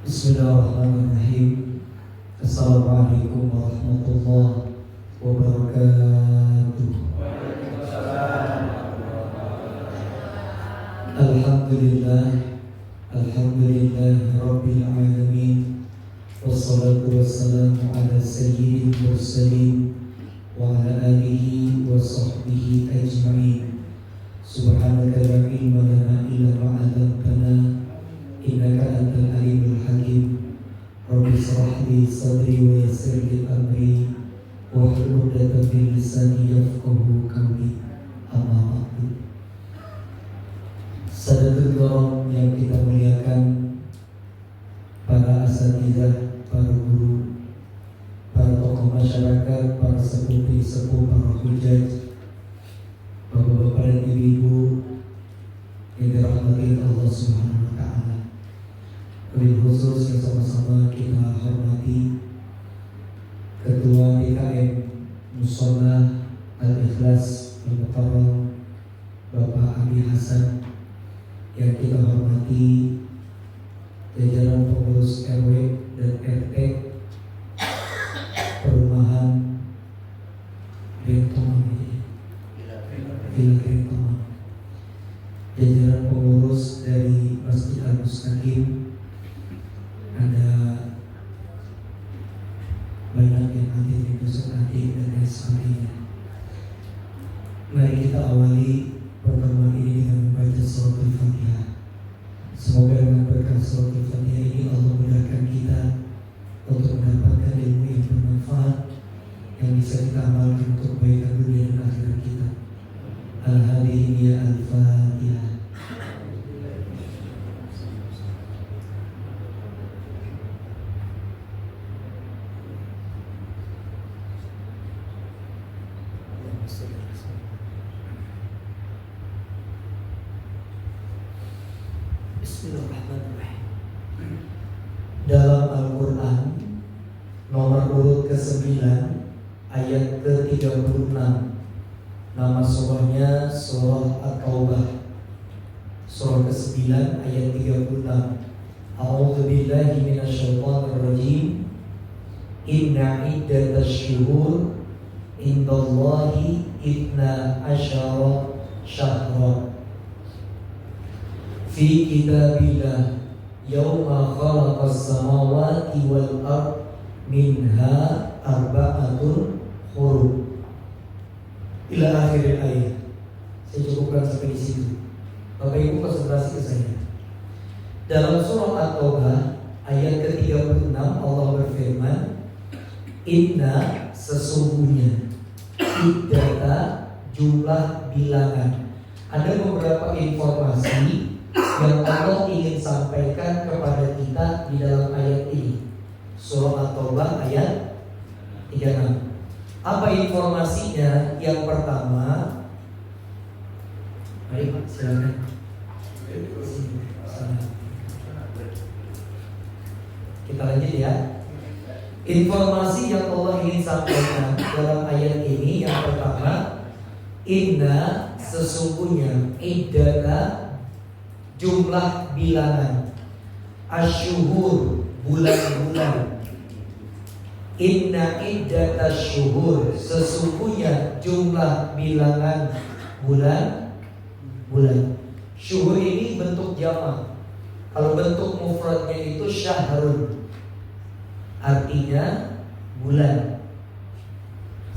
Bismillahirrahmanirrahim. Assalamualaikum warahmatullahi wabarakatuh. Alhamdulillah, alhamdulillah rabbil alamin. Wassalatu wassalamu ala sayyidil mursalin wa ala alihi wa sahbihi ajma'in. Subhanaka la ilma lana illa ma 'allamtana innaka antal alimul hakim. Rabbi shrah li sadri wa yassir li amri wahlul 'uqdatam min lisani yafqahu qawli. Amma ba'du. Saudara yang kita muliakan, para asatidzah, para guru, para tokoh masyarakat, para sepuh-sepuh, para hujaj, bapak-bapak dan ibu-ibu yang dirahmati Allah Subhanahu wa taala. Wabil khusus yang sama-sama kita hormati Ketua DKM Mushola Al-Ikhlas Al-Mukarram Bapak Abi Hasan, yang kita hormati jajaran pengurus RW dan RT perumahan Rentoman, Villa Rentoman, jajaran pengurus dari Masjid Al-Mustaqim. Ada banyak yang hadir di pusat hadir dan lain sebagainya. Mari kita awali pertemuan ini dengan membaca suratul Fatihah. Semoga dengan berkat suratul Fatihah ini Allah mudahkan kita untuk mendapatkan ilmu yang bermanfaat, yang bisa kita amalkan untuk kebaikan dunia dan akhirat kita. Al-Hadiyah Al-Fatihah. Bismillahirrahmanirrahim. Dalam Al-Quran nomor urut ke-9 ayat ke-36, nama surahnya surah At-Taubah, surah ke-9 ayat 36. A'udzu billahi minasyaitonir rajim. Inna iddatasy-syuhur indallahi 12 syahra fi kitabillah yauma khalaqas samawati wal ard minha arba'atun hurum. Ila akhir ayat. Saya cukupkan sampai di situ. Bapak Ibu konsentrasi ke saya. Dalam surah At-Taubah ayat ke-36 Allah berfirman, inna sesungguhnya, iddata jumlah bilangan. Ada beberapa informasi yang Allah ingin sampaikan kepada kita di dalam ayat ini. Surah At-Taubah ayat 36. Apa informasinya? Yang pertama, mari Pak, silakan. Kita lanjut ya. Informasi yang Allah ingin sampaikan dalam ayat ini yang pertama, inna sesungguhnya, iddata jumlah bilangan, asyuhur bulan-bulan. Inna iddatasyuhur sesungguhnya jumlah bilangan bulan. Syuhur ini bentuk jamak. Kalau bentuk mufradnya itu syahrun, artinya bulan.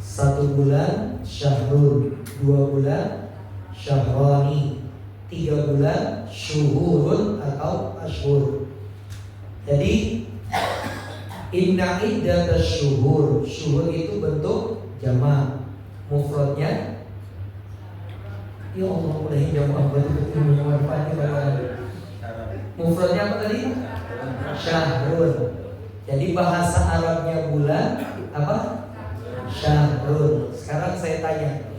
1 bulan syahrun, 2 bulan syahrani, 3 bulan syuhurun atau asyhur. Jadi inna iddatasyuhur, syuhur itu bentuk jamak. Mufradnya, ya Allah, mudah-mudahan jamak betul-betul bermanfaat. Mufradnya apa tadi? Syahrun. Jadi bahasa Arabnya bulan apa? Syahrun. Sekarang saya tanya,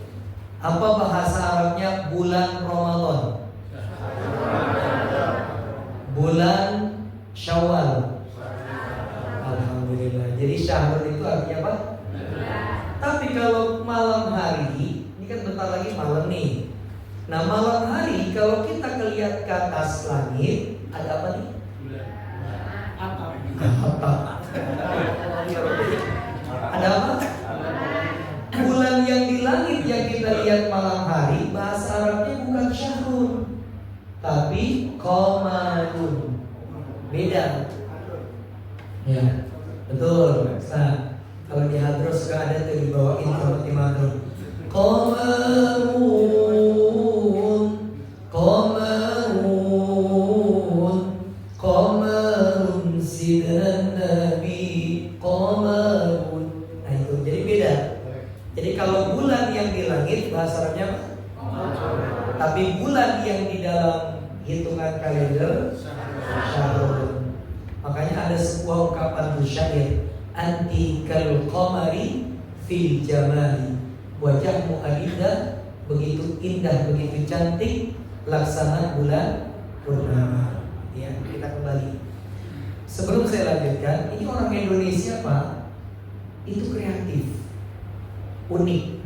apa bahasa Arabnya bulan Ramadan? Bulan Syawal. Alhamdulillah. Jadi syahrun itu artinya apa? Tapi kalau malam hari, ini kan bentar lagi malam nih. Nah malam hari kalau kita lihat ke atas langit, ada apa nih? Apa? Mantap. Ada apa? Bulan yang di langit yang kita lihat malam hari, bahasa Arabnya bukan syahrun, tapi qamarun. Beda. Ya, betul. Nah, kalau di hadros suka ada tuh dibawain seperti madro. Qamarun, qamarun, qamarun sidran nabi, qamarun. Nah itu jadi beda. Jadi kalau bulan yang di langit bahasa Arabnya apa? Tapi bulan yang di dalam hitungan kalender syahrul. Makanya ada sebuah ungkapan syair, anti kal qamari fil jamali, wajahmu adinda, begitu indah, begitu cantik, laksana bulan purnama. Ya, kita kembali. Sebelum saya lanjutkan, ini orang Indonesia Pak, itu kreatif, unik.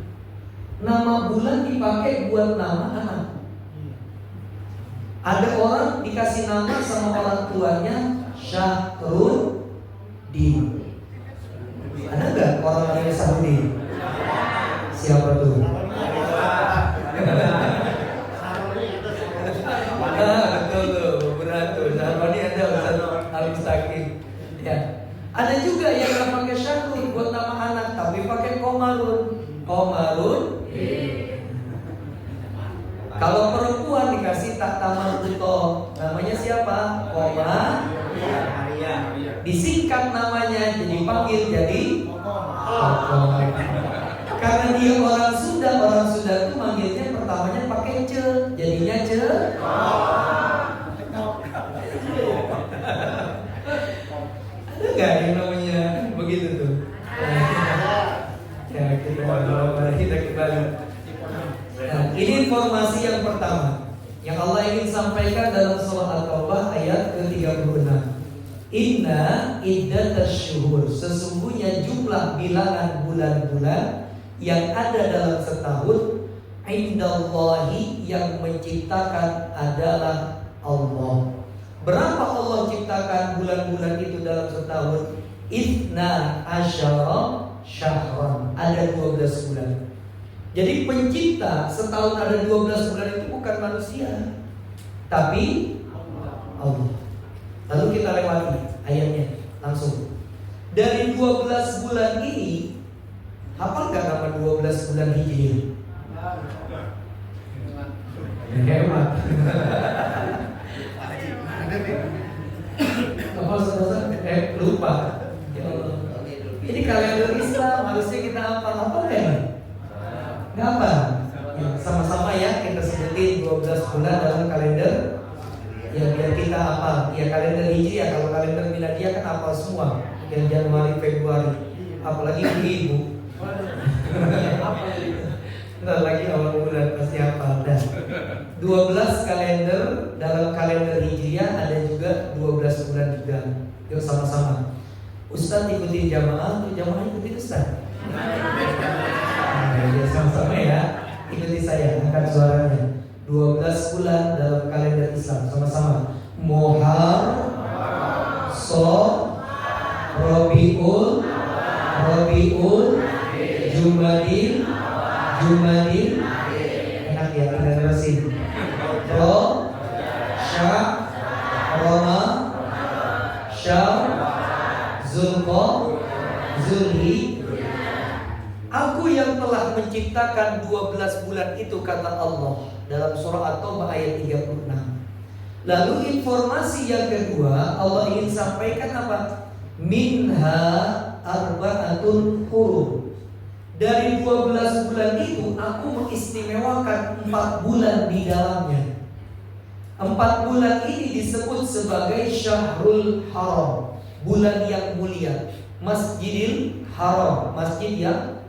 Nama bulan dipakai buat nama anak. Ada orang dikasih nama sama orang tuanya Syahrul Din. Ada nggak orang namanya Syahrudin? Siapa tuh? Betul tuh, berat tuh. Syahrudin ada Ustaz Al-Mustaqim. Ya. Ada juga yang nggak pakai Syahrul buat nama anak, tapi pakai Komarun. Komarun. Kalau perempuan dikasih tak taman Kuto, namanya siapa? Koma. Disingkat namanya, jadi panggil jadi Koko. Karena dia orang Sunda tuh manggilnya pertamanya pakai ce, jadinya ce. Ada nggak yang namanya begitu tuh? Ya kita kembali. Nah, ini informasi yang pertama yang Allah ingin sampaikan dalam surah At-Taubah ayat ke-36. Inna iddatasyuhur, sesungguhnya jumlah bilangan bulan-bulan yang ada dalam setahun, indallahi, yang menciptakan adalah Allah. Berapa Allah ciptakan bulan-bulan itu dalam setahun? Ithna asyara syahran, ada 12 bulan. Jadi pencipta setahun ada 12 bulan itu bukan manusia, tapi Allah. Lalu kita lewati ayatnya langsung. Dari 12 bulan ini, hafal gak nama 12 bulan Hijriah? Hemat. Hafal saudara? Lupa. Ya Allah. Ini kalender Islam harusnya kita hafal kan? Nggak apa? Ya, sama-sama ya kita sebutin 12 bulan dalam kalender. Ya biar kita hafal. Ya kalender Hijriah, kalau kalender Miladiah kan hafal semua. Yang Januari, Februari. Apalagi ibu. Ntar lagi awal bulan pasti hafal. Dan 12 kalender dalam kalender Hijriah, ada juga 12 bulan juga. Yuk sama-sama. Ustaz ikuti jamaah, jamaah ikuti Ustaz. Ya sama-sama ya, ikuti saya, angkat suaranya. 12 bulan dalam kalender Islam, sama-sama. Muharram, Rabiul, Jumadil. Enak ya, kita terusin. Roma, Syawal, Zulhijjah. Aku yang telah menciptakan 12 bulan itu, kata Allah dalam surah At-Taubah ayat 36. Lalu informasi yang kedua Allah ingin sampaikan apa? Minha arba'atun hurum. Dari 12 bulan itu aku mengistimewakan 4 bulan di dalamnya. 4 bulan ini disebut sebagai Syahrul Haram, bulan yang mulia, Masjidil Haram, masjid yang.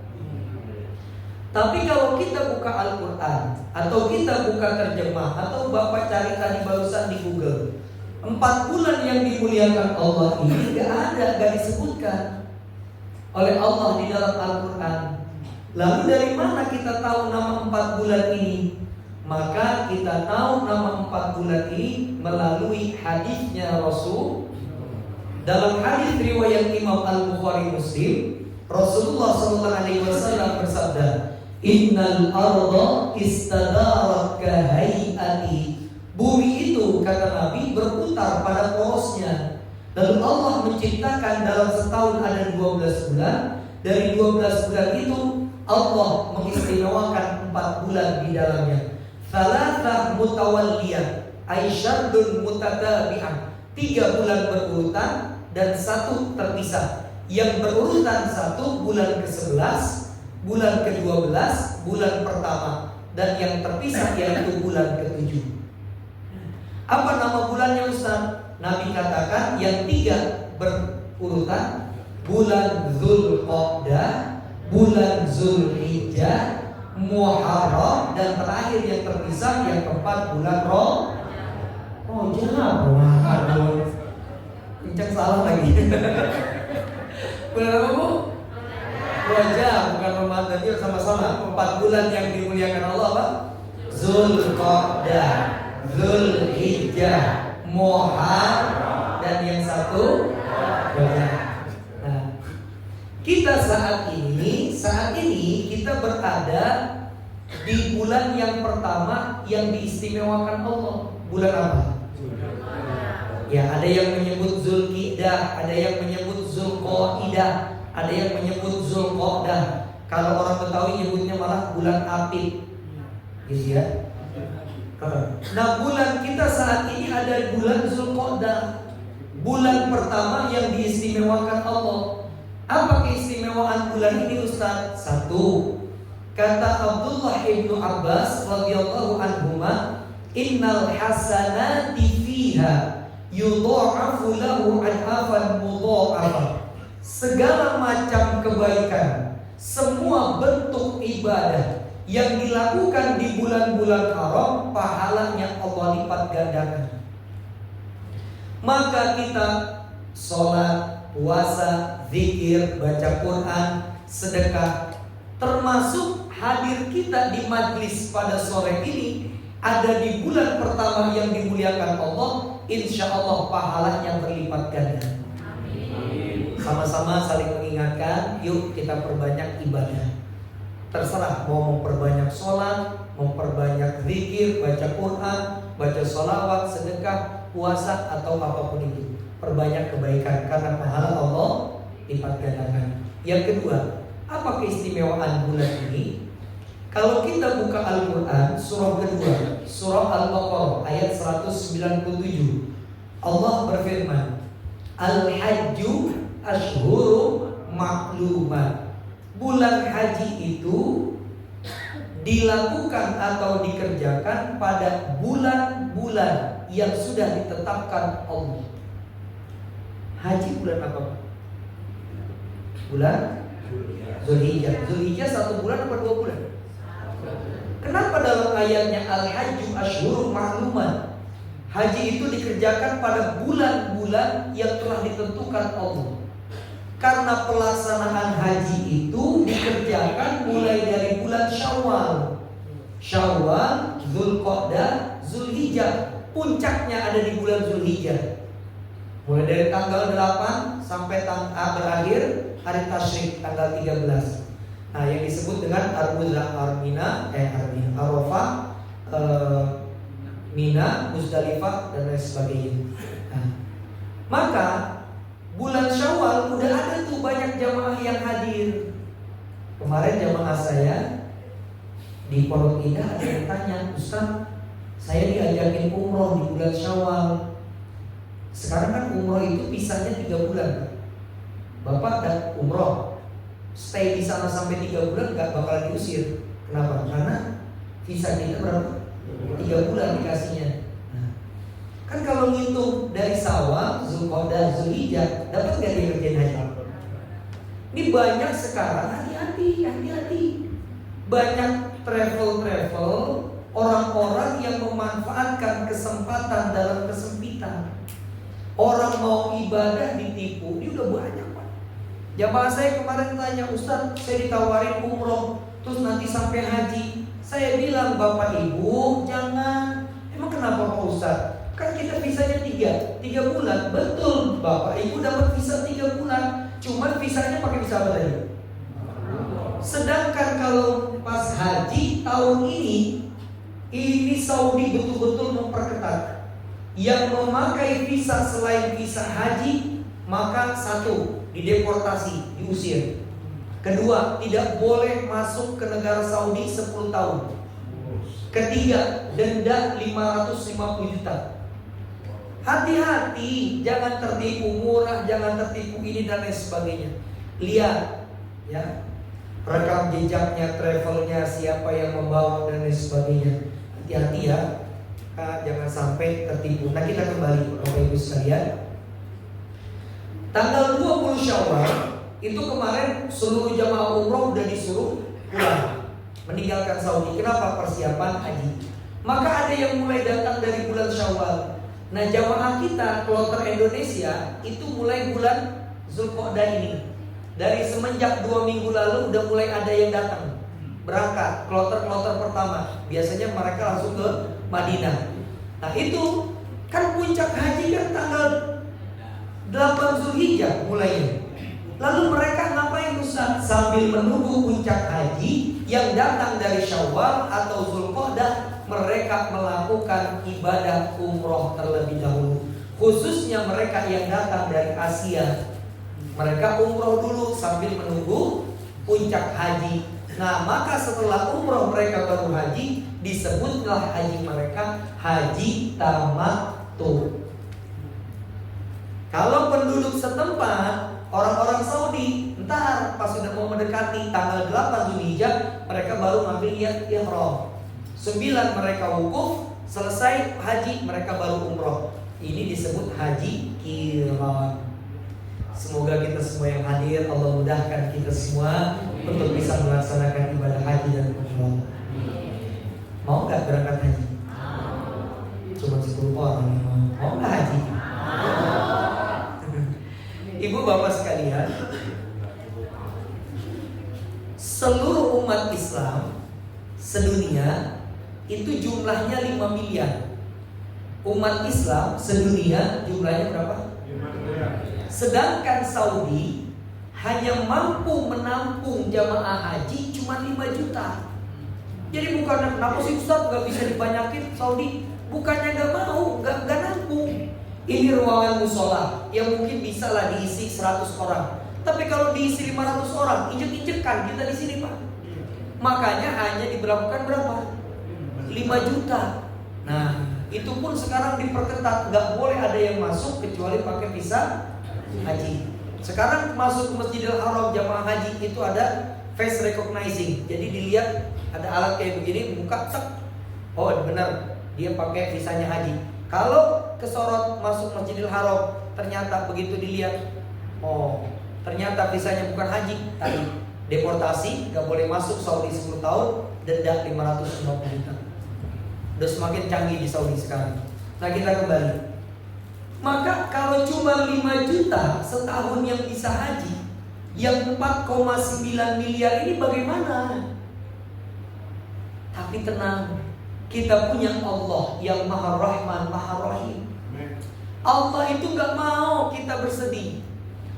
Tapi kalau kita buka Al-Quran atau kita buka terjemah atau Bapak cari tadi barusan di Google, 4 bulan yang dimuliakan Allah ini gak disebutkan oleh Allah di dalam Al-Quran. Lalu dari mana kita tahu nama 4 bulan ini? Maka kita tahu nama 4 bulan ini melalui hadisnya Rasul. Dalam hadis riwayat Imam Al-Bukhari Muslim, Rasulullah SAW bersabda, Innal arda istadarat kahayati. Bumi itu, kata Nabi, berputar pada porosnya. Lalu Allah menciptakan dalam setahun ada 12 bulan. Dari 12 bulan itu Allah mengistimewakan 4 bulan di dalamnya. Thalathah mutawalliyah aisyardun mutatabi'ah. 3 bulan berurutan dan 1 terpisah. Yang berurutan 1 bulan ke-11, bulan ke-12, bulan pertama, dan yang terpisah yaitu bulan ke-7. Apa nama bulannya Ustaz? Nabi katakan yang 3 berurutan, bulan Zulqa'dah, bulan Zulhijjah, Muharram, dan terakhir yang terpisah yang keempat bulan Rajab. Waduh, kencang salah lagi. Bulan apa Bu? Rajab, bukan Ramadan. Yuk sama-sama. 4 bulan yang dimuliakan Allah apa? Zulqa'dah, Zulhijjah, Muharram, dan yang 1 Rajab. Nah, kita saat ini kita berada di bulan yang pertama yang diistimewakan Allah. Bulan apa? Ya, ada yang menyebut Zulqidah, ada yang menyebut Zulqaidah, ada yang menyebut Zulqa'dah. Kalau orang Betawi nyebutnya malah bulan Apit, gitu ya. Nah, bulan kita saat ini ada bulan Zulqa'dah, bulan pertama yang diistimewakan Allah. Apa keistimewaan bulan ini Ustaz? 1, kata Abdullah ibnu Abbas radhiyallahu anhuma, innal hasanati fiha yudha'afu lahu adhafan mudha'afah. Segala macam kebaikan, semua bentuk ibadah yang dilakukan di bulan-bulan haram, pahalanya Allah lipat gandakan. Maka kita sholat, puasa, zikir, baca Quran, sedekah, termasuk hadir kita di majlis pada sore ini, ada di bulan pertama yang dimuliakan Allah, insya Allah pahalanya berlipat ganda. Sama-sama saling mengingatkan, yuk kita perbanyak ibadah. Terserah mau memperbanyak sholat, memperbanyak zikir, baca Quran, baca sholawat, sedekah, puasa, atau apapun itu. Perbanyak kebaikan karena pahala Allah lipat gandakan. Yang kedua, apa keistimewaan bulan ini? Kalau kita buka Al-Quran, surah kedua, surah Al-Baqarah ayat 197, Allah berfirman, Al-Hajju ashhuru ma'lumat. Bulan haji itu dilakukan atau dikerjakan pada bulan-bulan yang sudah ditetapkan Allah. Haji bulan apa? Bulan Zulhijjah. Zulhijjah 1 bulan atau 2 bulan? Kenapa dalam ayatnya Al-Hajju ashhurun ma'lumat? Haji itu dikerjakan pada bulan-bulan yang telah ditentukan Allah. Karena pelaksanaan haji itu dikerjakan mulai dari bulan Syawal, Zulqa'dah, Zulhijjah. Puncaknya ada di bulan Zulhijjah. Mulai dari tanggal 8 sampai berakhir hari Tasyrik tanggal 13. Nah, yang disebut dengan Arafah, Mina, Muzdalifah, dan lain sebagainya. Nah, maka bulan Syawal udah ada tuh banyak jamaah yang hadir. Kemarin jamaah saya di Pondok Indah ada yang tanya, Ustaz, saya diajakin umroh di bulan Syawal. Sekarang kan umroh itu pisahnya 3 bulan. Bapak dan umroh stay di sana sampai 3 bulan gak bakal diusir. Kenapa? Karena visa kita berapa? 3 bulan dikasihnya. Nah, kan kalau ngitung dari Syawal, Zulqa'dah, Zulhijjah, dapat gak dia kerjain haji? Ini banyak sekarang, hati-hati. Banyak travel orang-orang yang memanfaatkan kesempatan dalam kesempitan. Orang mau ibadah ditipu, ini udah banyak Pak. Jamaah saya kemarin tanya, Ustaz, saya ditawarin umroh, terus nanti sampai haji. Saya bilang, Bapak Ibu jangan. Emang kenapa Pak Ustaz? Kan kita visanya 3 bulan. Betul, Bapak Ibu dapat visa 3 bulan, cuman visanya pakai visa apa tadi? Sedangkan kalau pas haji tahun ini Saudi betul-betul memperketat. Yang memakai visa selain visa haji, maka 1, dideportasi, diusir. Kedua, tidak boleh masuk ke negara Saudi 10 tahun. Ketiga, denda 550 juta. Hati-hati, jangan tertipu murah, jangan tertipu ini dan lain sebagainya. Lihat, ya, rekam jejaknya, travelnya, siapa yang membawa dan lain sebagainya. Hati-hati ya, jangan sampai tertipu. Nah, kita kembali Bapak Ibu sekalian. Tanggal 20 Syawal itu kemarin seluruh jamaah umroh udah disuruh pulang, meninggalkan Saudi. Kenapa? Persiapan haji. Maka ada yang mulai datang dari bulan Syawal. Nah, jamaah kita kloter Indonesia itu mulai bulan Zulqa'dah ini. Dari semenjak 2 minggu lalu udah mulai ada yang datang berangkat kloter-kloter pertama. Biasanya mereka langsung ke Madinah. Nah, itu kan puncak haji kan tanggal 8 Zulhijjah mulainya. Lalu mereka ngapain Ustaz? Sambil menunggu puncak haji yang datang dari Syawal atau Zulqa'dah, mereka melakukan ibadah umroh terlebih dahulu. Khususnya mereka yang datang dari Asia, mereka umroh dulu sambil menunggu puncak haji. Nah, maka setelah umroh mereka baru haji, disebutlah haji mereka haji tamattu. Kalau penduduk setempat, orang-orang Saudi, entar pas sudah mau mendekati tanggal 8 Zulhijjah, mereka baru ngambil niat ihram. 9 mereka wukuf, selesai haji mereka baru umroh. Ini disebut haji qiran. Semoga kita semua yang hadir, Allah mudahkan kita semua untuk bisa melaksanakan ibadah haji dan umroh. Mau nggak berangkat haji? Cuma 10 orang yang mau nggak haji? Ibu bapak sekalian, seluruh umat Islam sedunia itu jumlahnya 5 miliar. Umat Islam sedunia jumlahnya berapa? 5 miliar. Sedangkan Saudi hanya mampu menampung jamaah haji cuma 5 juta. Jadi bukan kenapa sih Ustaz gak bisa dibanyakin Saudi? Bukannya gak mau, gak nampung. Ini ruangan musola yang mungkin bisa lah diisi 100 orang. Tapi kalau diisi 500 orang, injek-injekan kita di sini Pak. Makanya hanya diberlakukan berapa? 5 juta. Nah, itu pun sekarang diperketat, gak boleh ada yang masuk kecuali pakai visa haji. Sekarang masuk ke Masjidil Haram jamaah haji itu ada face recognizing. Jadi dilihat ada alat kayak begini, buka tek. Oh benar, dia pakai visanya haji. Kalau kesorot masuk Masjidil Haram, ternyata begitu dilihat, oh ternyata visanya bukan haji, tadi deportasi, gak boleh masuk Saudi 10 tahun, denda 550 juta. Udah semakin canggih di Saudi sekarang. Nah, kita kembali. Maka kalau cuma 5 juta setahun yang bisa haji, yang 4,9 miliar ini bagaimana? Tapi tenang, kita punya Allah yang Maha Rahman, Maha Rahim. Allah itu gak mau kita bersedih.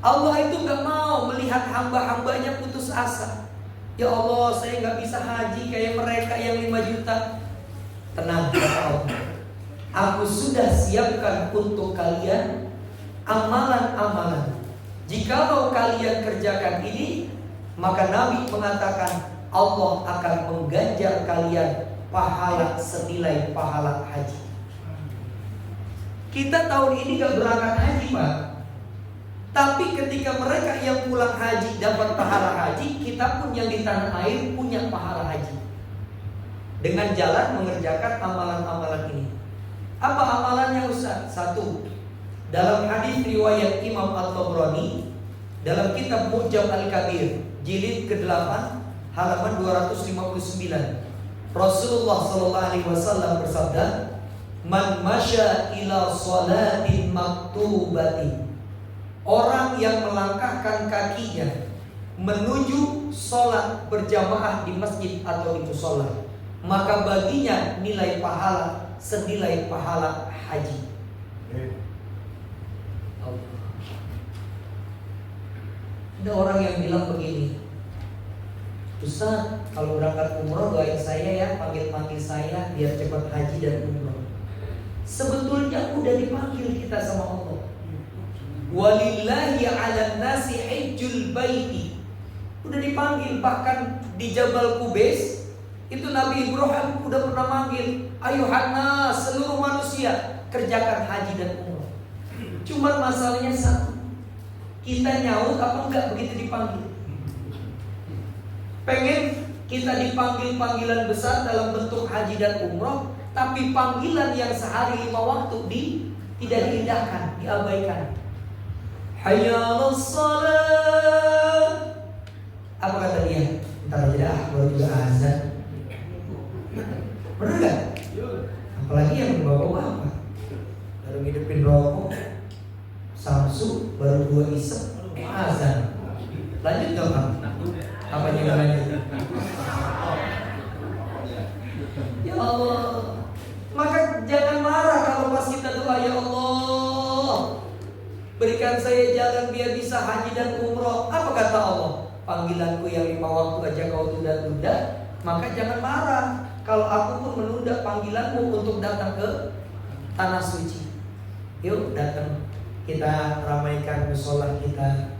Allah itu gak mau melihat hamba-hambanya putus asa. Ya Allah, saya gak bisa haji kayak mereka yang 5 juta. Tenang, kata Allah, aku sudah siapkan untuk kalian amalan-amalan. Jikalau kalian kerjakan ini, maka Nabi mengatakan Allah akan mengganjar kalian pahala senilai pahala haji. Kita tahun ini gak berangkat haji Pak, tapi ketika mereka yang pulang haji dapat pahala haji, kita pun yang di tanah air punya pahala haji, dengan jalan mengerjakan amalan-amalan ini. Apa amalannya Ustaz? 1. Dalam hadis riwayat Imam At-Tabrani dalam kitab Mu'jam Al-Kabir jilid ke-8 halaman 259, Rasulullah SAW bersabda, "Man masya ila salatin maktubati." Orang yang melangkahkan kakinya menuju sholat berjamaah di masjid atau di musola, maka baginya nilai pahala senilai pahala haji. Ada orang yang bilang begini, Ustaz, kalau berangkat umroh doain saya ya, panggil-panggil saya biar cepat haji dan umroh. Sebetulnya udah dipanggil kita sama Allah. Walillahi 'alan nasi hajjul baiti. Udah dipanggil, bahkan di Jabal Qubais itu Nabi Ibrahim udah pernah manggil, ayuhan nas, seluruh manusia kerjakan haji dan umroh. Cuma masalahnya satu, kita nyaut apa enggak begitu dipanggil. Pengen kita dipanggil panggilan besar dalam bentuk haji dan umroh, tapi panggilan yang sehari 5 waktu tidak diindahkan, diabaikan. Hayya 'alas shalah. Apa kata dia? Entar aja dah, baru juga azan. Bener gak? Apalagi yang bapak-bapak baru ngidupin rokok, Samsu, baru 2 isep, azan. Lanjut gak Pak? Apanya gak lanjut? Ya Allah. Maka jangan marah kalau pas kita doa, ya Allah, berikan saya jalan biar bisa haji dan umroh. Apa kata Allah? Panggilanku yang 5 waktu aja kau tunda-tunda, maka jangan marah kalau aku pun menunda panggilanmu untuk datang ke tanah suci. Yuk datang, kita ramaikan musola kita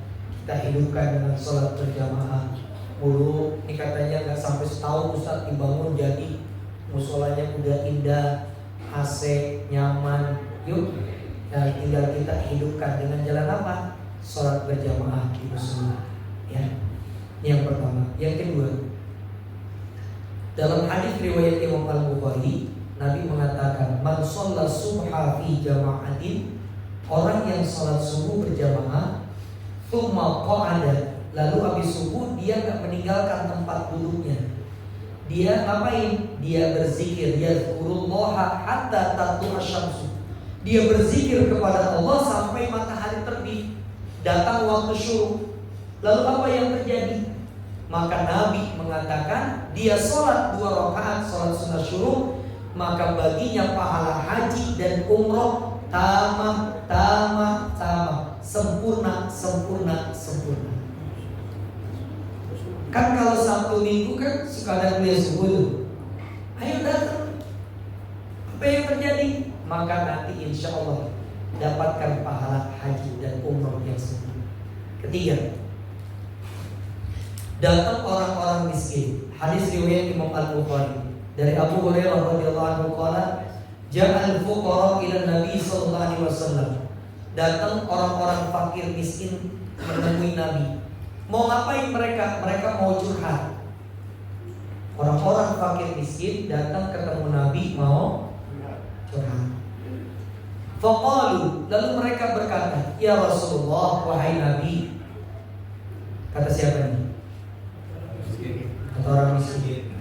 hidupkan dengan sholat berjamaah. Mulu ini katanya nggak sampai setahun Ustaz dibangun jadi musolanya udah indah, AC nyaman. Yuk, nah, tinggal kita hidupkan dengan jalan apa? Sholat berjamaah di musola. Ya. Ini yang pertama. Yang kedua, dalam hadis riwayat Imam Al-Bukhari, Nabi mengatakan, man shalla subha fi jama'atin, orang yang sholat subuh berjamaah, thumma qa'ada, lalu habis subuh dia enggak meninggalkan tempat duduknya. Dia ngapain? Dia berzikir, yazkurullaha hatta tatlu'a syamsu. Dia berzikir kepada Allah sampai matahari terbit. Datang waktu syuruk. Lalu apa yang terjadi? Maka Nabi mengatakan dia sholat 2 rakaat sholat sunnah syuruk, maka baginya pahala haji dan umroh tamah, sempurna. Kan kalau Sabtu Minggu kan suka ada kuliah subuh tuh. Ayo datang. Apa yang terjadi? Maka nanti insya Allah dapatkan pahala haji dan umroh yang sempurna. Ketiga, datang orang-orang miskin. Hadis riwayat Imam Al-Bukhari dari Abu Hurairah radhiyallahu anhu qala, ja'al fuqara ila Nabi sallallahu alaihi wasallam. Datang orang-orang fakir miskin menemui Nabi. Mau ngapain mereka? Mereka mau curhat. Orang-orang fakir miskin datang ketemu Nabi mau curhat. Faqalu, lalu mereka berkata, ya Rasulullah, wahai Nabi. Kata siapa ini? Kata orang miskin.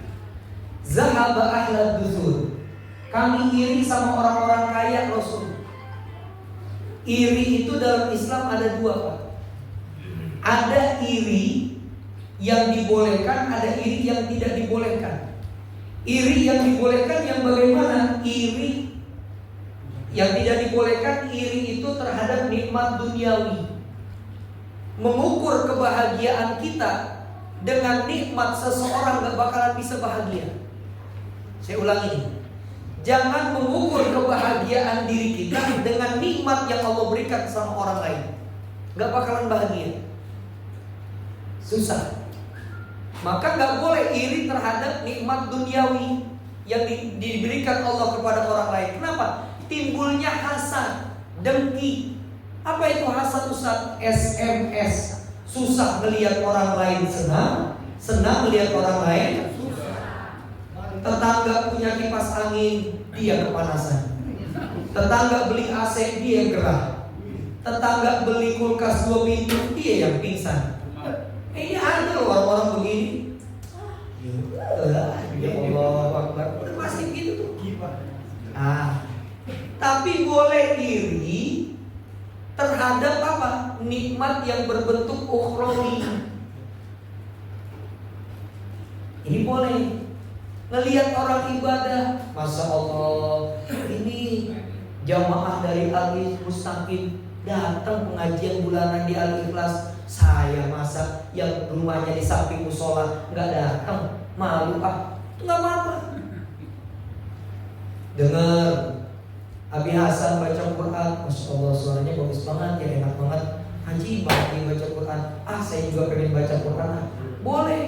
Zahaba ahlad dusur. Kami iri sama orang-orang kaya Rasul. Iri itu dalam Islam ada 2 Pak. Ada iri yang dibolehkan, ada iri yang tidak dibolehkan. Iri yang dibolehkan yang bagaimana? Iri yang tidak dibolehkan, iri itu terhadap nikmat duniawi. Mengukur kebahagiaan kita dengan nikmat seseorang gak bakalan bisa bahagia. Saya ulangi ini. Jangan mengukur kebahagiaan diri kita dengan nikmat yang Allah berikan sama orang lain. Gak bakalan bahagia. Susah. Maka gak boleh iri terhadap nikmat duniawi yang diberikan Allah kepada orang lain. Kenapa? Timbulnya hasad, dengki. Apa itu hasad Ustaz? SMS. Susah melihat orang lain senang, senang melihat orang lain susah. Tetangga punya kipas angin, dia kepanasan. Tetangga beli AC, dia gerah. Tetangga beli kulkas 2 pintu, dia yang pingsan. Ini ada loh orang-orang begini. Ya Allah Akbar. Udah pasti gitu tuh. Tapi boleh iri terhadap apa? Nikmat yang berbentuk ukhrawi. Ini boleh. Ngelihat orang ibadah, Masya Allah, ini jamaah dari Al-Mustaqim datang pengajian bulanan di Al-Ikhlas, Saya masa yang rumahnya di samping musola nggak datang, malu ah, nggak apa-apa. Dengar Abi Hasan baca Quran, Masya Allah suaranya bagus banget, ya enak banget. Haji banget nih baca Quran. Ah, saya juga pengen baca Quran. Boleh.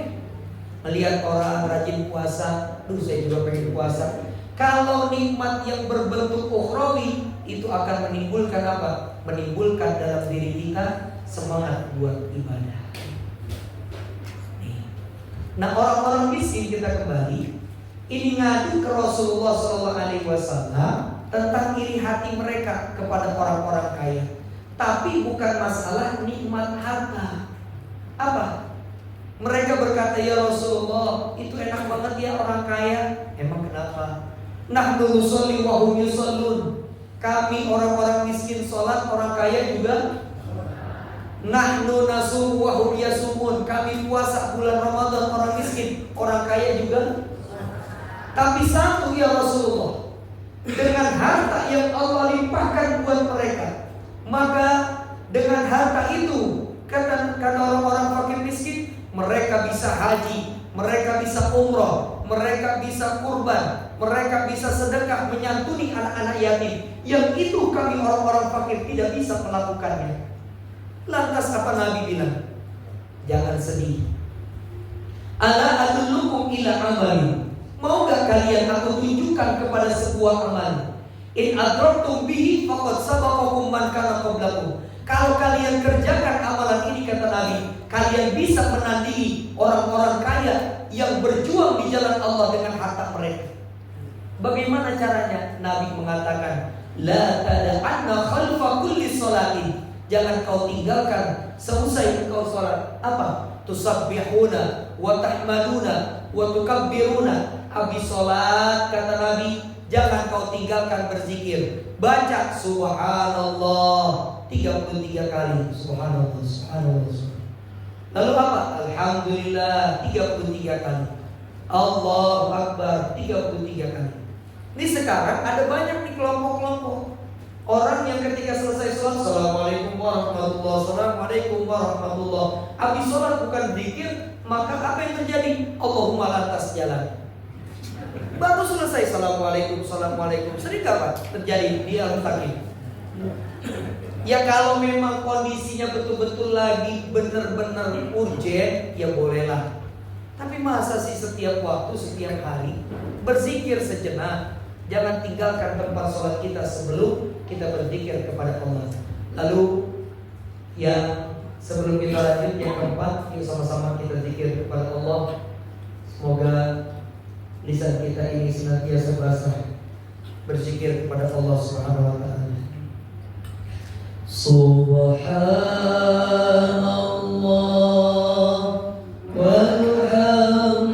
Melihat orang rajin puasa, saya juga pengen puasa. Kalau nikmat yang berbentuk ukhrawi itu akan menimbulkan apa? Menimbulkan dalam diri kita semangat buat ibadah. Nah, orang-orang miskin kita kembali, ini ngadu ke Rasulullah SAW tentang iri hati mereka kepada orang-orang kaya. Tapi bukan masalah nikmat harta. Apa? Mereka berkata, ya Rasulullah, itu enak banget ya orang kaya. Emang kenapa? Nahnu nusolli wa hum yusallun. Kami orang-orang miskin sholat, orang kaya juga. Nahnu nasum wa hum yasumun. Kami puasa bulan Ramadan, orang miskin, orang kaya juga. Tapi satu ya Rasulullah, dengan harta yang Allah limpahkan buat mereka, maka dengan harta itu kata orang-orang fakir miskin, mereka bisa haji, mereka bisa umroh, mereka bisa kurban, mereka bisa sedekah, menyantuni anak-anak yatim. Yang itu kami orang-orang fakir tidak bisa melakukannya. Lantas apa Nabi bilang? Jangan sedih. Ala adullukum ila amalin. Mau gak kalian aku tunjukkan kepada sebuah amal? In adraktum bihi faqad sabaqakum man kana qablakum. Kalau kalian kerjakan amalan ini, kata Nabi, kalian bisa menandingi orang-orang kaya yang berjuang di jalan Allah dengan harta mereka. Bagaimana caranya? Nabi mengatakan, la tada'anna khalfa kulli sholatin. Jangan kau tinggalkan seusai engkau sholat. Apa? Tusabbihuna wa tahmaduna wa tukabbiruna. Habis sholat, kata Nabi, jangan kau tinggalkan berzikir. Baca subhanallah 33 kali. Subhanallah, subhanallah, subhanallah. Lalu apa? Alhamdulillah 33 kali. Allahu Akbar 33 kali. Ini sekarang ada banyak di kelompok-kelompok orang yang ketika selesai sholat, Assalamualaikum warahmatullahi, Assalamualaikum warahmatullahi. Habis sholat bukan berzikir, maka apa yang terjadi? Allahumma lantas jalan. Baru selesai Assalamualaikum, Assalamualaikum. Sering kapan terjadi? Dia sakit. Ya kalau memang kondisinya betul-betul lagi benar-benar urgent, ya bolehlah. Tapi masa sih setiap waktu, setiap hari berzikir sejenak. Jangan tinggalkan tempat sholat kita sebelum kita berzikir kepada Allah. Lalu yang sebelum kita lanjut yang keempat, yuk sama-sama kita zikir kepada Allah. Semoga lisan kita ini senantiasa basah berzikir kepada Allah Subhanahu wa taala. Subhanallah walhamdulillah.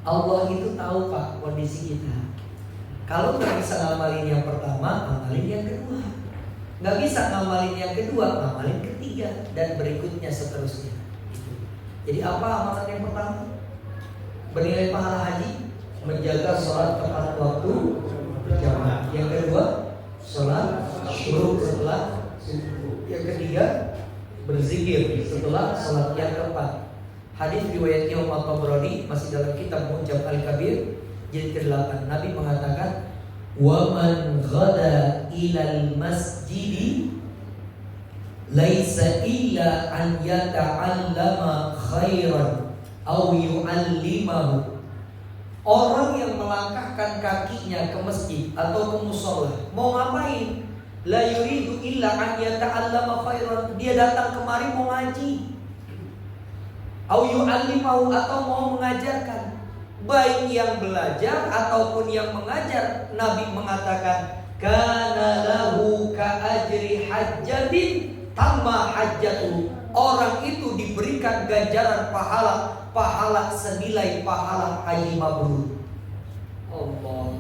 Allah itu tahu Pak kondisi kita. Kalau nggak bisa ngamalin yang pertama, ngamalin yang kedua. Nggak bisa ngamalin yang kedua, ngamalin ketiga, dan berikutnya seterusnya. Jadi apa amalan yang pertama? Bernilai pahala haji, menjaga sholat tepat waktu berjamaah. Yang kedua, sholat syuruk setelah subuh. Yang ketiga, berzikir setelah sholat. Yang keempat, hadis riwayat Imam At-Tabrani masih dalam kitab Mu'jam Al-Kabir jilid ke-8. Nabi mengatakan, "Wa man ghada ilal masjidi laisa illa an yata'allama khairan aw yu'allimahu." Orang yang melangkahkan kakinya ke masjid atau ke musola, mau ngapain? La yuridu illa an yata'allama khairan. Dia datang kemari mau ngaji. Au yu'allimahu, atau mau mengajarkan. Baik yang belajar ataupun yang mengajar, Nabi mengatakan kana lahu ka ajri hajjatin tamma hajjatu. Orang itu diberikan ganjaran pahala senilai pahala haji mabrur. Allah.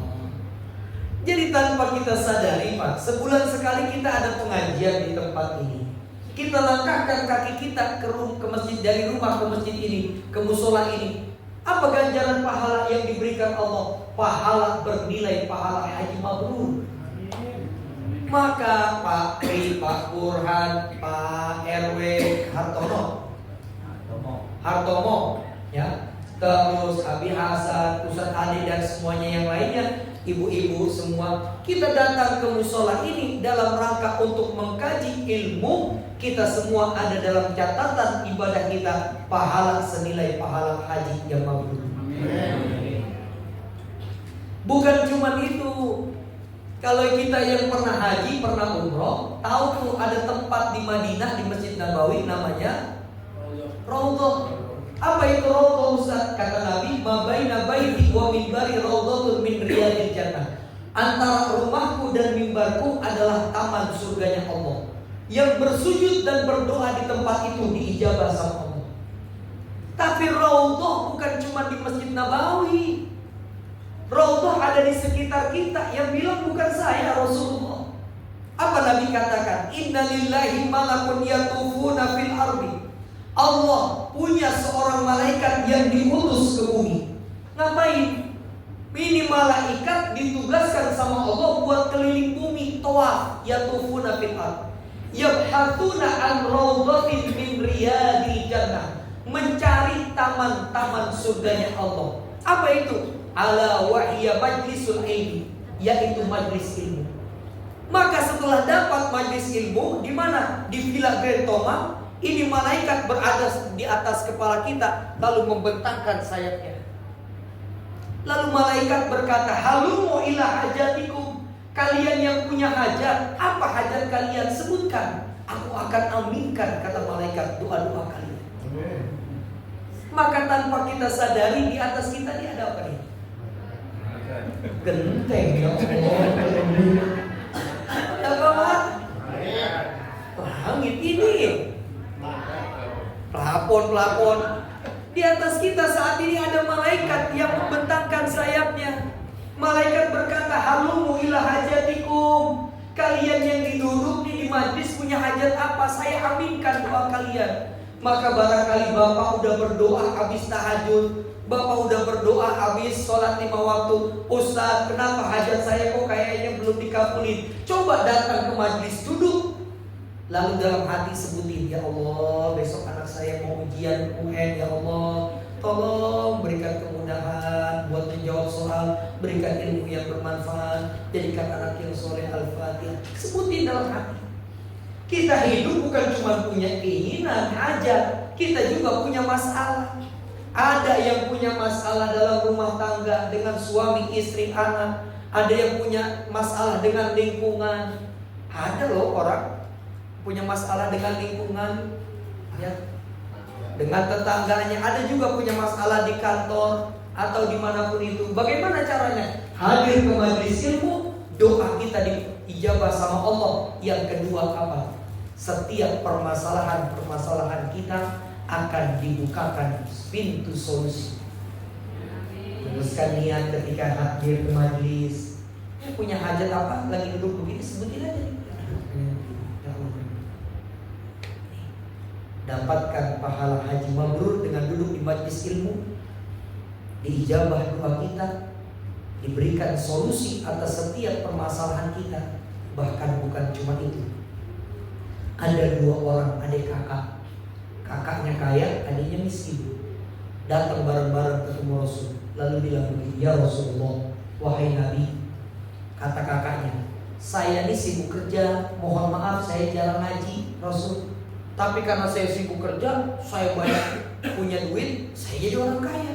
Jadi tanpa kita sadari, Pak, sebulan sekali kita ada pengajian di tempat ini. Kita langkahkan kaki kita ke masjid, dari rumah ke masjid ini, ke musola ini. Apa ganjaran pahala yang diberikan Allah? Pahala bernilai pahala haji mabrur. Maka Pak Tri, Pak Burhan, Pak RW Hartomo, ya, terus Abi Hasan, Ustaz Ali dan semuanya yang lainnya, ibu-ibu semua, kita datang ke musola ini dalam rangka untuk mengkaji ilmu. Kita semua ada dalam catatan ibadah kita pahala senilai pahala haji yang mabrur. Bukan cuma itu. Kalau kita yang pernah haji, pernah umroh, tahu tuh ada tempat di Madinah, di Masjid Nabawi, namanya Raudhah. Apa itu Raudhah, Ustaz? Kata Nabi, ma baina baiti wa minbari raudhatun min riyadil jannah. Antara rumahku dan mimbarku adalah taman surganya Allah. Yang bersujud dan berdoa di tempat itu diijabah sama Allah. Tapi Raudhah bukan cuma di Masjid Nabawi. Raudhah ada di sekitar kita. Yang bilang bukan saya, Rasulullah. Apa Nabi katakan? Inna lillahi malakun yatufuna fil ardi. Allah punya seorang malaikat yang diutus ke bumi. Ngapain? Ini malaikat ditugaskan sama Allah buat keliling bumi, tawaf, yatufuna fil ardi. Yabhatuna an raudhatin min riyadil jannah. Mencari taman-taman surganya Allah. Apa itu? Ala wahya majlisul ilmi, yaitu majlis ilmu. Maka setelah dapat majlis ilmu, di mana? Di Villa Grand Toma, ini malaikat berada di atas kepala kita, lalu membentangkan sayapnya. Lalu malaikat berkata, halumu ila hajatikum. Kalian yang punya hajat, apa hajat kalian? Sebutkan, aku akan aminkan, kata malaikat, doa-doa kalian. Maka tanpa kita sadari, di atas kita ini ada apa nih? Genteng, ya Allah. Apa Pak? Langit ini. Pelapon. Di atas kita saat ini ada malaikat yang membentangkan sayapnya. Malaikat berkata, halumu ila hajatikum. Kalian yang duduk di majlis punya hajat apa? Saya aminkan doa kalian. Maka barangkali Bapak udah berdoa habis tahajud, Bapak udah berdoa habis sholat 5 waktu. Ustaz, kenapa hajat saya kok kayaknya belum dikabulin? Coba datang ke majlis, duduk. Lalu dalam hati sebutin, ya Allah, besok anak saya mau ujian UN, ya Allah, tolong berikan kemudahan buat menjawab soal, berikan ilmu yang bermanfaat, jadikan anak yang soleh. Al-Fatihah. Sebutin dalam hati. Kita hidup bukan cuma punya keinginan, hajat, kita juga punya masalah. Ada yang punya masalah dalam rumah tangga dengan suami, istri, anak. Ada yang punya masalah dengan lingkungan. Ada loh orang punya masalah dengan lingkungan, ya, dengan tetangganya. Ada juga punya masalah di kantor atau dimanapun itu. Bagaimana caranya? Hadir ke majelis ilmu, doa kita diijabah sama Allah. Yang kedua apa? Setiap permasalahan kita akan dibukakan pintu solusi. Teruskan niat ketika hadir ke majelis. Punya hajat apa? Lagi duduk begini, sebutin aja. Dapatkan pahala haji mabrur dengan duduk di majelis ilmu. Diijabah doa kita, diberikan solusi atas setiap permasalahan kita. Bahkan bukan cuma itu. Ada 2 orang adik kakak. Kakaknya kaya, adiknya miskin. Datang bareng-bareng ketemu Rasul. Lalu bilang begini, ya Rasulullah, wahai Nabi. Kata kakaknya, saya ini sibuk kerja, mohon maaf saya jarang ngaji Rasul. Tapi karena saya sibuk kerja, saya banyak punya duit, saya jadi orang kaya.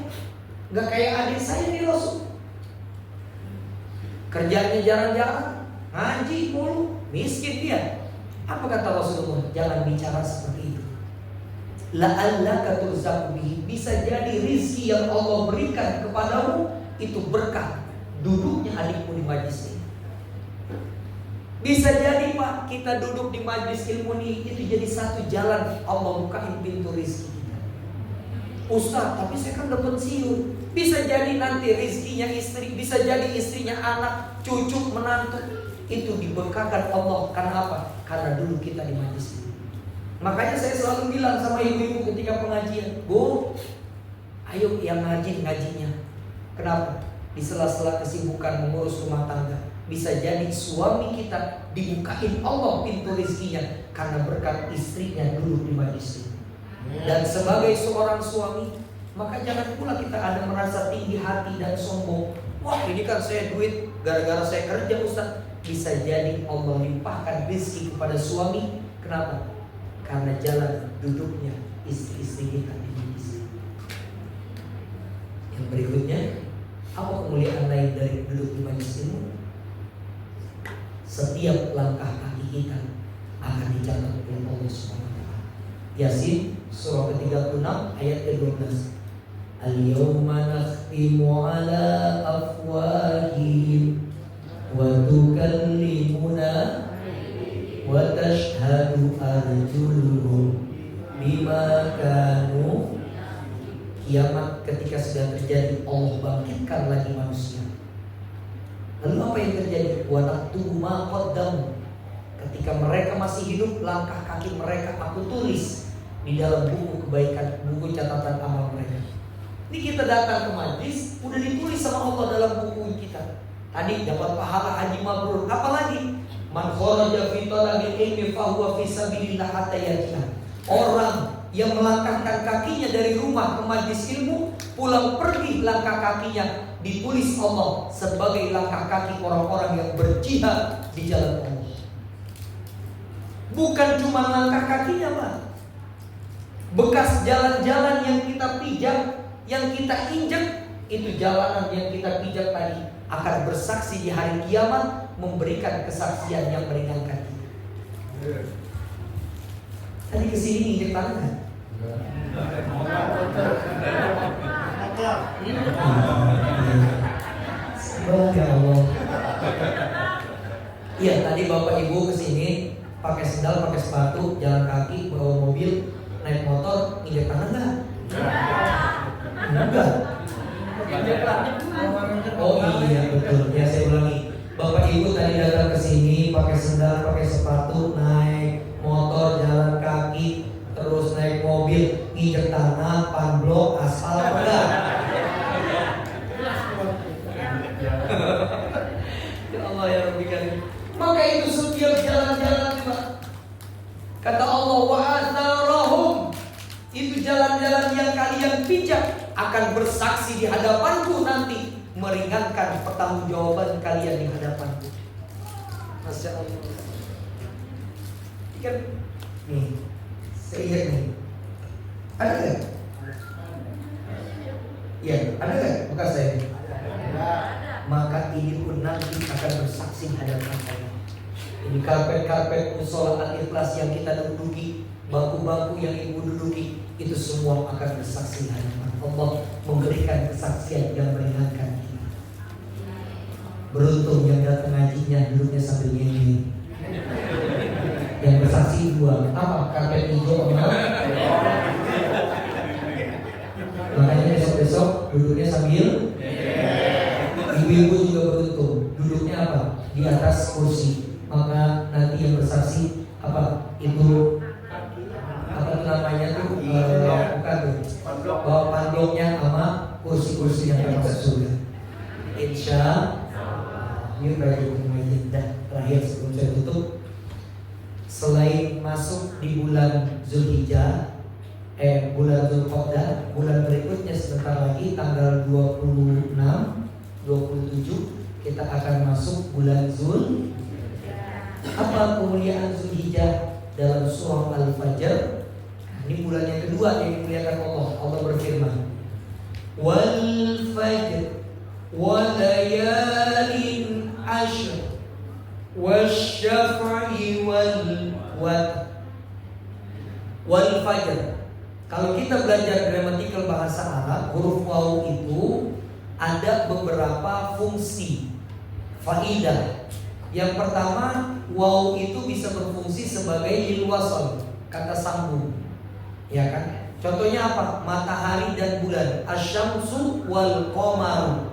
Gak kayak adik saya nih Rasul. Kerjanya jarang-jarang, ngaji mulu, miskin dia. Apa kata Rasulullah? Jangan bicara seperti itu. la'allaka turzaqu bihi. Bisa jadi rizki yang Allah berikan kepadamu itu berkah duduknya adikmu di majlis ini. Bisa jadi Pak, kita duduk di majlis ilmu ini itu jadi satu jalan Allah bukain pintu rizki kita. Ustaz, tapi saya kan udah pensiun. Bisa jadi nanti rizkinya istri, bisa jadi istrinya anak, cucu, menantu. Itu diberkakan Allah. Karena apa? Karena dulu kita di majlis ini. Makanya saya selalu bilang sama ibu-ibu ketika pengajian, Bu, ayo yang ngajinya. Kenapa? Di sela-sela kesibukan mengurus rumah tangga, bisa jadi suami kita dibukain Allah pintu rezekinya karena berkat istrinya dulu di majlis ini. Dan sebagai seorang suami, maka jangan pula kita ada merasa tinggi hati dan sombong. Wah, ini kan saya duit gara-gara saya kerja, Ustaz. Bisa jadi Allah limpahkan rezeki kepada suami. Kenapa? Karena jalan duduknya istri-istri kita di majlis. Yang berikutnya, apa kemuliaan lain dari duduk di majlis ini? Setiap langkah kaki kita akan dicatat oleh Allah SWT. Yasin surah ke-36 ayat ke-12. Al-yawma nakhtimu ala afwahihim wa tukallimuna wa tashhadu arjuluhum bima kanu. Kiamat ketika sudah terjadi, Allah bangkitkan lagi manusia. Lalu apa yang terjadi? Wa naktubu ma qaddamu. Ketika mereka masih hidup, langkah kaki mereka aku tulis di dalam buku kebaikan, buku catatan amal mereka. Ini kita datang ke majlis, udah ditulis sama Allah dalam buku kita. Tadi dapat pahala haji mabrur. Apalagi man kharaja fi talabil ilmi fa huwa fi sabilillah hatta yarji'a. Orang yang melangkahkan kakinya dari rumah ke majlis ilmu, pulang pergi langkah kakinya ditulis Allah sebagai langkah kaki orang-orang yang berjihad di jalan Allah. Bukan cuma langkah kakinya, Pak. Bekas jalan-jalan yang kita pijak, yang kita injak, itu jalanan yang kita pijak tadi akan bersaksi di hari kiamat, memberikan kesaksian yang meringankan kita. Tadi kesini injek tangan. Semoga Allah. Iya, tadi Bapak Ibu kesini pakai sendal, pakai sepatu, jalan kaki, bawa mobil, naik motor, injek tangan enggak? Enggak. Oh iya betul. Ya saya ulangi. Bapak Ibu tadi datang ke sini pakai sendal, pakai sepatu, naik motor, jalan kaki, terus naik mobil, injek tanah, panblok, aspal, enggak? Ya Allah ya Rabbi karim. Maka itu setiap jalan-jalan, Pak. Kata Allah, wa atharahum, itu jalan-jalan yang kalian pijak akan bersaksi di hadapanku nanti, meringankan pertanggungjawaban kalian di hadapanku. Masya Allah. Kan nih, saya ingat nih. Ada nggak? Ya, ada nggak bekas saya? Maka ini pun nanti akan bersaksi di hadapan Allah. Ini karpet-karpet musola al-ikhlas yang kita duduki, bangku-bangku yang ibu duduki, itu semua akan bersaksi di hadapan Allah, memberikan kesaksian yang meringankan kita. Beruntung yang datang ngajinya duduknya sambil nyanyi. Yang bersaksi dua, apa? Karpet hijau apa? Makanya besok-besok duduknya sambil. Ibu-ibu juga beruntung, duduknya apa? Di atas kursi. Maka nanti yang bersaksi apa? Itu apa namanya tuh? Bukan tuh. Bawa pandoknya sama kursi-kursi yang akan masuk surga. Insya Allah. Ini bagian terakhir sebelum saya tutup. Selain masuk di bulan Zulhijjah, bulan Zulqa'dah, bulan berikutnya sebentar lagi tanggal 26, 27 kita akan masuk bulan Zul. Apa kemuliaan Zulhijjah dalam surah Al-Fajr? Ini bulan yang kedua yang dimuliakan Allah. Allah berfirman, wal fajr wa layalin ashr wasyaf'i wal fajr. Kalau kita belajar gramatikal bahasa Arab, huruf waw itu ada beberapa fungsi faidah. Yang pertama, waw itu bisa berfungsi sebagai lil wasl, kata sambung. Ya kan? Contohnya apa? Matahari dan bulan. Asyamsu wal qamar.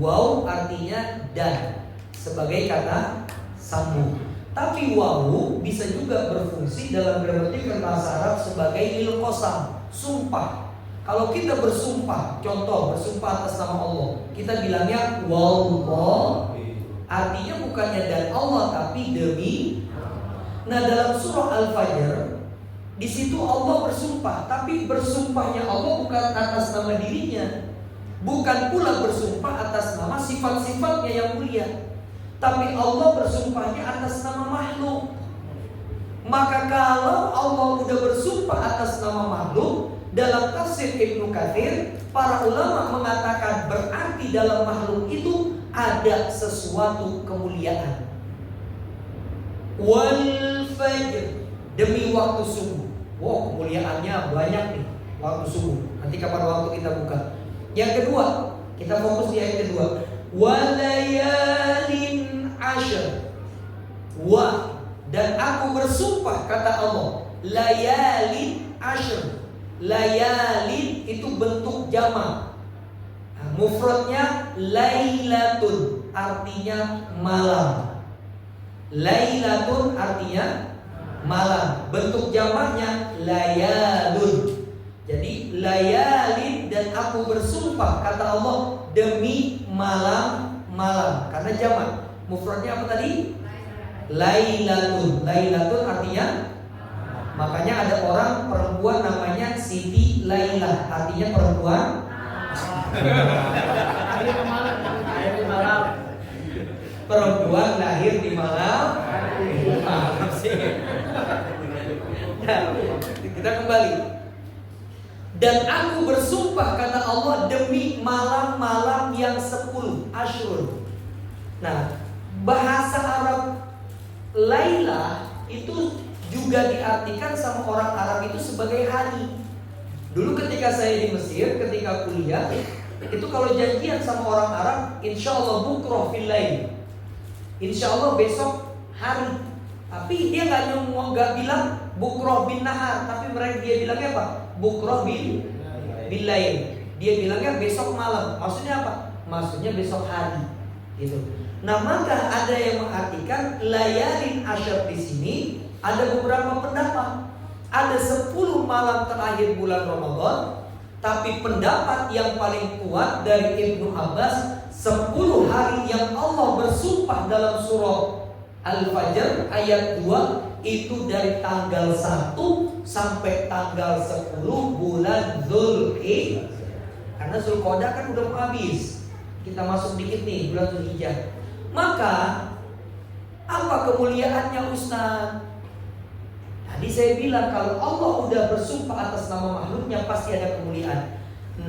Waw artinya dan, sebagai kata sambung. Tapi wawu bisa juga berfungsi dalam gramatikal bahasa Arab sebagai lil qasam, sumpah. Kalau kita bersumpah, contoh bersumpah atas nama Allah, kita bilangnya wallah, artinya bukannya dan Allah tapi demi. Nah, dalam surah Al-Fajr di situ Allah bersumpah, tapi bersumpahnya Allah bukan atas nama dirinya, bukan pula bersumpah atas nama sifat-sifatnya yang mulia, tapi Allah bersumpahnya atas nama makhluk. Maka kalau Allah sudah bersumpah atas nama makhluk, dalam tafsir Ibnu Katsir, para ulama mengatakan berarti dalam makhluk itu ada sesuatu kemuliaan. Wal fajr, demi waktu subuh. Wow, kemuliaannya banyak nih waktu subuh. Nanti kapan waktu kita buka. Yang kedua, kita fokus di ayat kedua. Walayalin ashr. Wa, dan aku bersumpah, kata Allah, layalin ashr. Layalin itu bentuk jamak. Mufradnya lailatun, artinya malam. Lailatun artinya malam. Bentuk jamaknya layalun. Jadi layalin, dan aku bersumpah, kata Allah, demi malam-malam. Karena jamak. Mufradnya apa tadi? Lailatun. Lailatun artinya, makanya ada orang perempuan namanya Siti Laila, artinya perempuan. Perempuan lahir di malam. Kita kembali. Dan aku bersumpah, kata Allah, demi malam-malam yang 10 Asyur. Nah, bahasa Arab Laila itu juga diartikan sama orang Arab itu sebagai hari. Dulu ketika saya di Mesir, ketika kuliah, itu kalau janjian sama orang Arab, insya Allah bukroh fil lail, insya Allah besok hari. Tapi dia nggak bilang bukroh bin nahar, tapi mereka dia bilangnya apa? Bukroh bin lail. Dia bilangnya besok malam. Maksudnya apa? Maksudnya besok hari. Gitu. Nah, maka ada yang mengartikan layalin asyar di sini. Ada beberapa pendapat. Ada 10 malam terakhir bulan Ramadan. Tapi pendapat yang paling kuat dari Ibnu Abbas, 10 hari yang Allah bersumpah dalam surah Al-Fajr ayat 2 itu dari tanggal 1 sampai tanggal 10 bulan Dzulhijjah. Karena Dzulqa'dah kan udah mau habis. Kita masuk dikit nih bulan Dzulhijjah. Maka apa kemuliaannya, Ustaz? Tadi saya bilang kalau Allah udah bersumpah atas nama makhluknya pasti ada kemuliaan.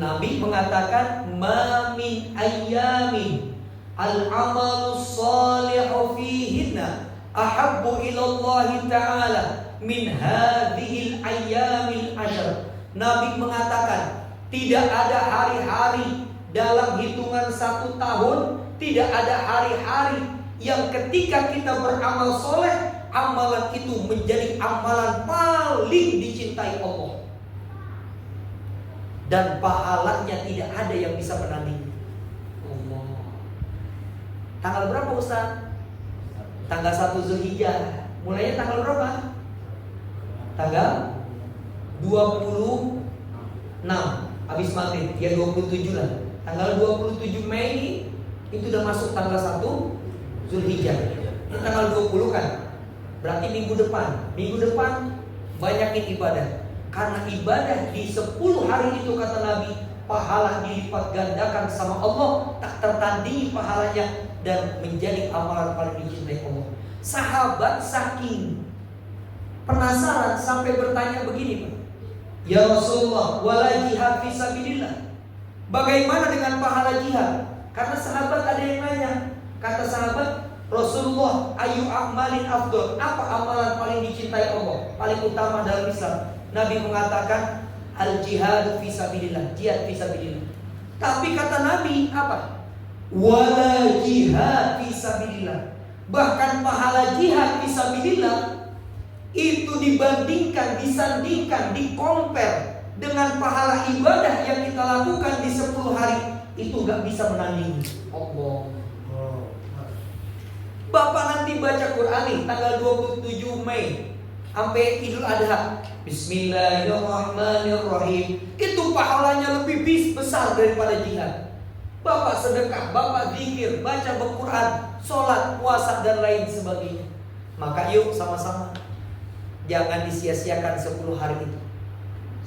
Nabi mengatakan ma min ayyamin al-amalu shalihu fihinna ahabbu ilallahi ta'ala min hadhil ayyamil ashr. Nabi mengatakan tidak ada hari-hari dalam hitungan 1 tahun, tidak ada hari-hari yang ketika kita beramal soleh, amalan itu menjadi amalan paling dicintai Allah, dan pahalanya tidak ada yang bisa menandingi. Allah. Tanggal berapa, Ustaz? Tanggal 1 Zulhijjah. Mulainya tanggal berapa? Tanggal 26 habis maghrib, ya 27 lah. Tanggal 27 Mei itu udah masuk tanggal 1 Zulhijjah. Ini tanggal 20 kan? Berarti minggu depan. Minggu depan banyakin ibadah. Karena ibadah di 10 hari itu, kata Nabi, pahala dilipat gandakan sama Allah, tak tertandingi pahalanya, dan menjadi amalan paling dicintai Allah. Sahabat saking penasaran sampai bertanya begini, Pak, ya Rasulullah, wala jihad fisabilillah, bagaimana dengan pahala jihad? Karena sahabat ada yang nanya. Kata sahabat, Rasulullah, ayu amalin afdol, apa amalan paling dicintai Allah, paling utama dalam Islam? Nabi mengatakan, al-jihad fisabilillah, jihad fisabilillah. Tapi kata Nabi apa? Wala jihad fisabilillah. Bahkan pahala jihad fisabilillah itu dibandingkan, disandingkan, dikompar dengan pahala ibadah yang kita lakukan di 10 hari itu gak bisa menandingi. Allah. Bapak nanti baca Quran nih tanggal 27 Mei sampai Idul Adha. Bismillahirrahmanirrahim. Itu pahalanya lebih besar daripada jihad. Bapak sedekah, Bapak zikir, baca Al-Quran, sholat, puasa dan lain sebagainya. Maka yuk sama-sama, jangan disia-siakan 10 hari itu.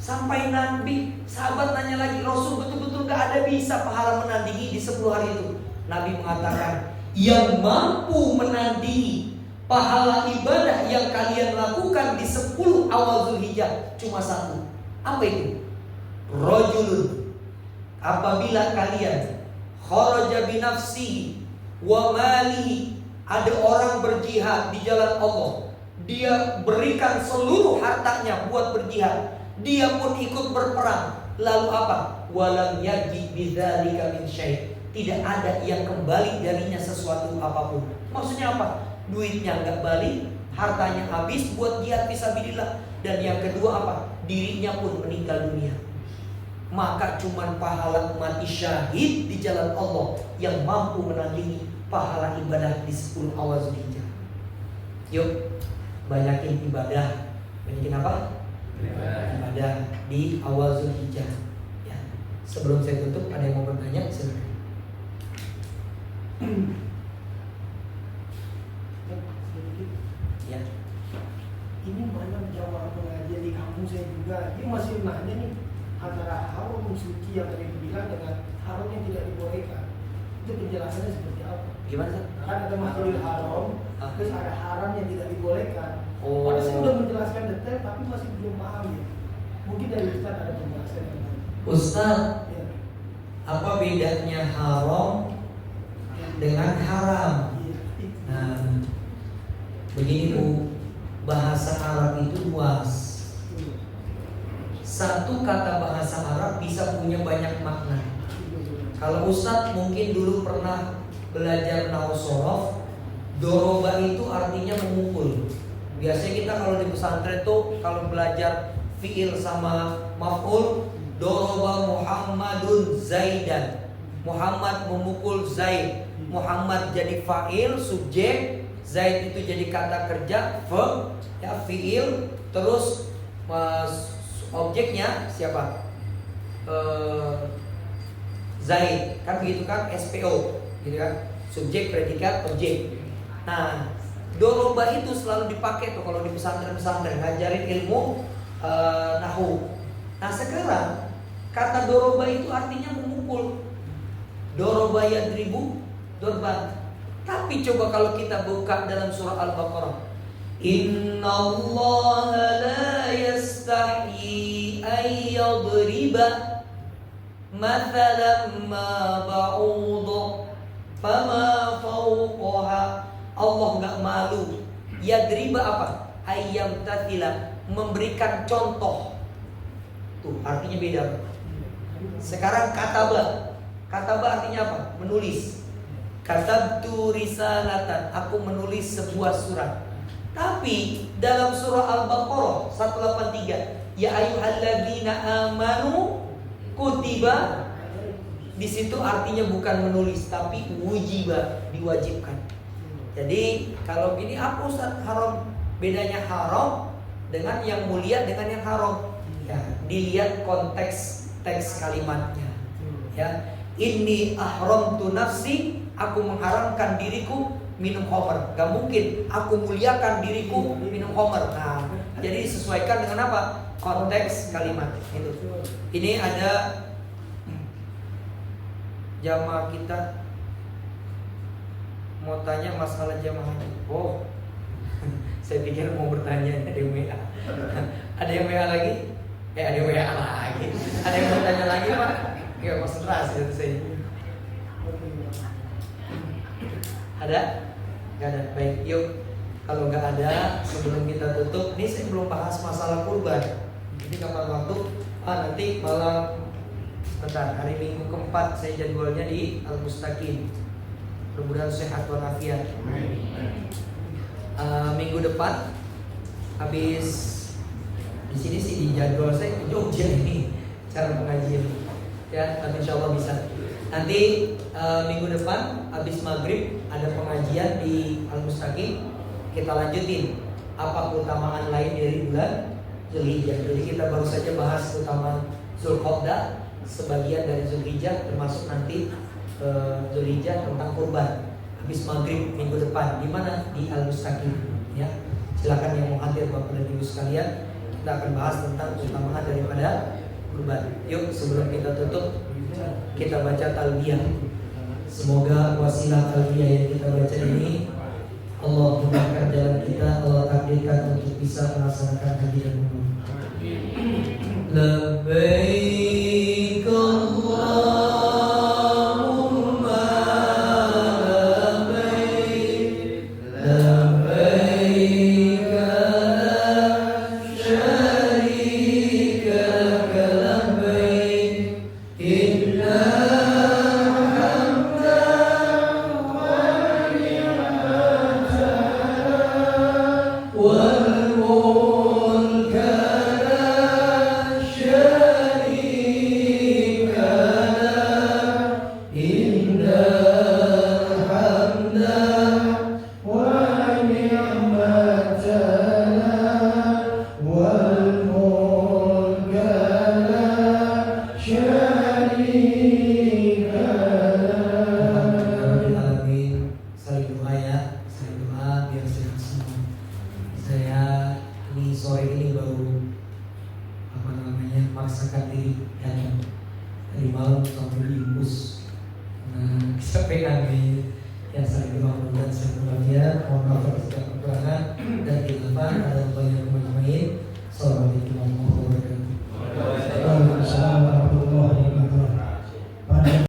Sampai Nabi, sahabat nanya lagi, Rasul betul-betul gak ada bisa pahala menandingi di 10 hari itu. Nabi mengatakan, yang mampu menandingi pahala ibadah yang kalian lakukan di 10 awal Zulhijjah cuma satu. Apa itu? Rajulun, apabila kalian kharaja binafsihi wa malihi, ada orang berjihad di jalan Allah, dia berikan seluruh hartanya buat berjihad, dia pun ikut berperang, lalu apa? Walam yaji bidzalika min syai', tidak ada yang kembali darinya sesuatu apapun. Maksudnya apa? Duitnya nggak balik, hartanya habis buat jihad fisabilillah, dan yang kedua apa? Dirinya pun meninggal dunia. Maka cuman pahala mati syahid di jalan Allah yang mampu menandingi pahala ibadah di 10 awal Zulhijjah. Yuk, banyakin ibadah. Banyakin apa? Ibadah di awal Zulhijjah. Ya. Sebelum saya tutup, ada yang mau bertanya? Silakan. Ya. Ini banyak jamaah pengajian di kampung saya juga. Dia masih nanya nih, antara haram suci yang tadi dibilang dengan haram yang tidak dibolehkan, itu penjelasannya seperti apa? Gimana sih? Kan ada Masjidil Haram, terus ada haram yang tidak dibolehkan. Oh. Padahal saya sudah menjelaskan detail, tapi masih belum paham ya. Mungkin dari Ustaz ada penjelasan yang lain. Ustaz, Ya. apa bedanya haram dengan haram? Iya. Nah, begini Bu, bahasa Arab itu luas. Satu kata bahasa Arab bisa punya banyak makna. Kalau Ustadz mungkin dulu pernah belajar nahwu shorof, doroba itu artinya memukul. Biasanya kita kalau di pesantren tuh kalau belajar fiil sama maf'ul, doroba Muhammadun Zaidan. Muhammad memukul Zaid. Muhammad jadi fa'il, subjek, Zaid itu jadi kata kerja, verb, ya fiil, terus objeknya siapa? Zaid, kan begitu kan? SPO, gitu kan? Subjek, predikat, objek. Nah, doroba itu selalu dipakai tuh kalau di pesantren-pesantren ngajarin ilmu nahwu. Nah, sekarang kata doroba itu artinya memukul. Doroba yadribu, dorban. Tapi coba kalau kita buka dalam surah Al-Baqarah, Inna Allah la yastahyi ayyadriba mathalan ma ba'udah fama fawqaha. Allah gak malu. Yadriba apa? Ayyam tathila, memberikan contoh. Tuh artinya beda. Sekarang kataba. Kataba artinya apa? Menulis. Katabtu risalatan, aku menulis sebuah surat. Tapi dalam surah Al-Baqarah 183, ya ayyuhalladzina amanu kutiba, di situ artinya bukan menulis tapi wujiba, diwajibkan. Jadi kalau gini apa Ustaz haram? Bedanya haram dengan yang mulia dengan yang haram. Ya, dilihat konteks teks kalimatnya. Ya, inni ahramtu nafsi, aku mengharamkan diriku minum khamr. Gak mungkin aku muliakan diriku minum khamr. Nah, jadi disesuaikan dengan apa? Konteks kalimat itu. Ini ada jamaah kita mau tanya masalah jamaah haji. Oh, saya pikir mau bertanya ada yang WA. Ada yang WA lagi? Ada yang WA lagi. Ada yang mau tanya lagi Pak? Ya konsentrasi itu saya. Ada? Gak ada. Baik, yuk. Kalau nggak ada, sebelum kita tutup, ini saya belum bahas masalah kurban. Jadi kapan waktu Nanti malam sebentar, hari Minggu keempat saya jadwalnya di Al-Mustaqim. Mudah-mudahan sehat walafiat. Minggu depan habis di sini sih di jadwal saya ke Jogja ini cara pengajian. Ya, tapi insya Allah bisa. Nanti minggu depan habis maghrib ada pengajian di Al-Mustaqim. Kita lanjutin apa keutamaan lain dari bulan Zulhijjah. Jadi kita baru saja bahas keutamaan Zulqa'dah, sebagian dari Zulhijjah, termasuk nanti Zulhijjah tentang kurban. Habis maghrib minggu depan di mana? Di Al-Mustaqim. Ya, silakan yang mau hadir Bapak dan Ibu sekalian. Kita akan bahas tentang keutamaan daripada kurban. Yuk, sebelum kita tutup, kita baca talbiyah. Semoga wasilah talbiyah yang kita baca ini Allah mudahkan jalan kita, Allah takdirkan untuk bisa melaksanakan haji dan umrah. Labbaik Allahumma labbaik, labbaik la syarika laka labbaik, innal hamda wan ni'mata wal mulka la syarika lak, innal hamda wan ni'mata wal mulka la syarika lak. Alamin. Saling doa ya, saling doa biar sehat semua. Saya ini sore ini baru maksakan diri dan dari malam sampai diimpus. Kecapean ya saling doa mudah-mudahan